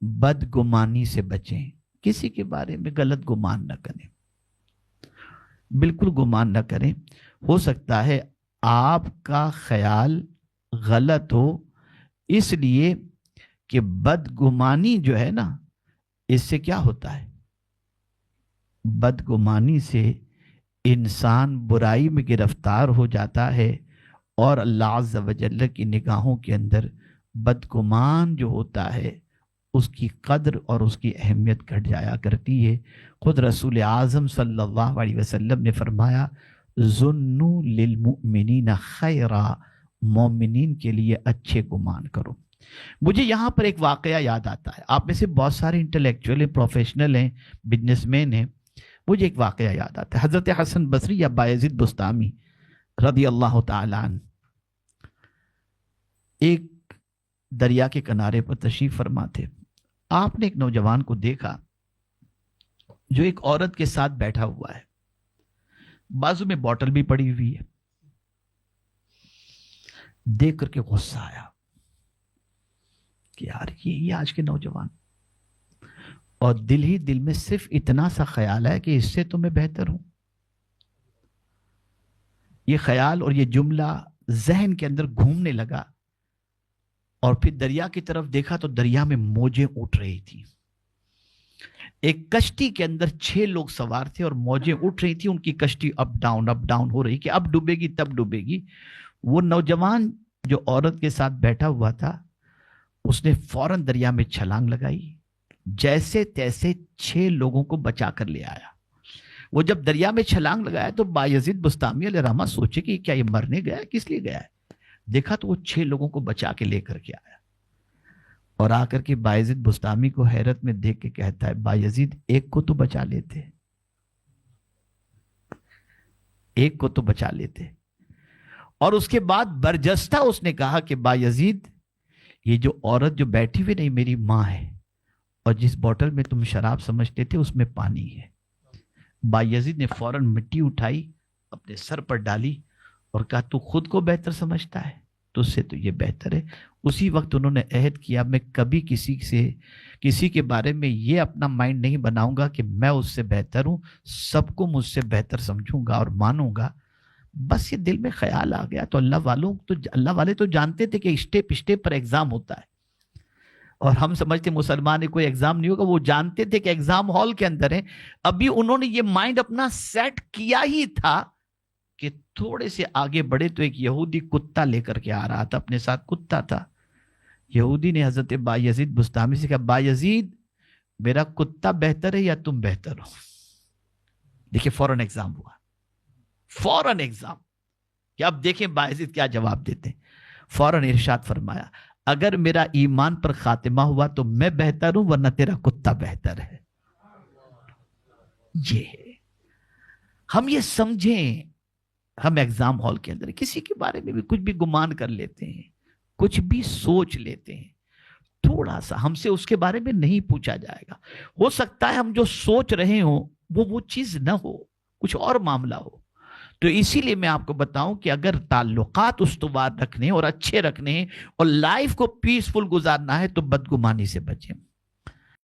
بدگمانی سے بچیں، کسی کے بارے میں غلط گمان نہ کریں، بالکل گمان نہ کریں۔ ہو سکتا ہے آپ کا خیال غلط ہو، اس لیے کہ بدگمانی جو ہے نا، اس سے کیا ہوتا ہے؟ بدگمانی سے انسان برائی میں گرفتار ہو جاتا ہے، اور اللہ عز و جل کی نگاہوں کے اندر بدگمان جو ہوتا ہے اس کی قدر اور اس کی اہمیت گھٹ جایا کرتی ہے۔ خود رسول اعظم صلی اللہ علیہ وسلم نے فرمایا، ظنوا للمؤمنین خیرا، مومنین کے لیے اچھے گمان کرو۔ مجھے یہاں پر ایک واقعہ یاد آتا ہے، آپ میں سے بہت سارے انٹلیکچوئل ہیں، پروفیشنل ہیں، بزنس مین ہیں، مجھے ایک واقعہ یاد آتا ہے۔ حضرت حسن بصری یا بایزید بستامی رضی اللہ تعالیٰ عنہ ایک دریا کے کنارے پر تشریف فرما تھے۔ آپ نے ایک نوجوان کو دیکھا جو ایک عورت کے ساتھ بیٹھا ہوا ہے، بازو میں بوتل بھی پڑی ہوئی ہے۔ دیکھ کر کے غصہ آیا کہ یار یہ آج کے نوجوان، اور دل ہی دل میں صرف اتنا سا خیال ہے کہ اس سے تو میں بہتر ہوں۔ یہ خیال اور یہ جملہ ذہن کے اندر گھومنے لگا، اور پھر دریا کی طرف دیکھا تو دریا میں موجیں اٹھ رہی تھی۔ ایک کشتی کے اندر 6 لوگ سوار تھے اور موجیں اٹھ رہی تھی، ان کی کشتی اپ ڈاؤن ہو رہی کہ اب ڈوبے گی تب ڈوبے گی۔ وہ نوجوان جو عورت کے ساتھ بیٹھا ہوا تھا، اس نے فوراً دریا میں چھلانگ لگائی، جیسے تیسے 6 لوگوں کو بچا کر لے آیا۔ وہ جب دریا میں چھلانگ لگایا تو بایزید بستامی علیہ رحمہ سوچے کہ کیا یہ مرنے گیا ہے، کس لیے گیا ہے؟ دیکھا تو وہ 6 لوگوں کو بچا کے لے کر کے آیا، اور آ کر کے بایزید بستامی کو حیرت میں دیکھ کے کہتا ہے، بایزید ایک کو تو بچا لیتے، ایک کو تو بچا لیتے۔ اور اس کے بعد برجستہ اس نے کہا کہ بایزید، یہ جو عورت جو بیٹھی ہوئی نہیں میری ماں ہے، اور جس بوتل میں تم شراب سمجھتے تھے اس میں پانی ہے۔ بایزید نے فوراً مٹی اٹھائی، اپنے سر پر ڈالی اور کہا تو خود کو بہتر سمجھتا ہے، تو اس سے تو یہ بہتر ہے۔ اسی وقت انہوں نے عہد کیا، میں کبھی کسی کے بارے میں یہ اپنا مائنڈ نہیں بناؤں گا کہ میں اس سے بہتر ہوں، سب کو مجھ سے بہتر سمجھوں گا اور مانوں گا۔ بس یہ دل میں خیال آ گیا تو اللہ والے تو جانتے تھے کہ اسٹیپ اسٹیپ پر ایگزام ہوتا ہے، اور ہم سمجھتے مسلمان کوئی ایگزام نہیں ہوگا، وہ جانتے تھے کہ ایگزام ہال کے اندر ہیں۔ ابھی انہوں نے یہ مائنڈ اپنا سیٹ کیا ہی تھا کہ تھوڑے سے آگے بڑھے تو ایک یہودی کتا لے کر کے آ رہا تھا، اپنے ساتھ کتا تھا۔ یہودی نے حضرت بایزید بستامی سے کہا، بایزید میرا کتا بہتر ہے یا تم بہتر ہو؟ دیکھیں فوراً ایگزام ہوا، فوراً ایگزام، کہ اب دیکھیں بایزید کیا جواب دیتے ہیں۔ فوراً ارشاد فرمایا، اگر میرا ایمان پر خاتمہ ہوا تو میں بہتر ہوں، ورنہ تیرا کتا بہتر ہے۔ یہ ہے، ہم یہ سمجھیں، ہم ایگزام ہال کے اندر کسی کے بارے میں بھی کچھ بھی گمان کر لیتے ہیں، کچھ بھی سوچ لیتے ہیں، تھوڑا سا ہم سے اس کے بارے میں نہیں پوچھا جائے گا، ہو سکتا ہے ہم جو سوچ رہے ہوں وہ چیز نہ ہو، کچھ اور معاملہ ہو۔ تو اسی لیے میں آپ کو بتاؤں کہ اگر تعلقات استوار رکھنے اور اچھے رکھنے اور لائف کو پیسفل گزارنا ہے تو بدگمانی سے بچیں۔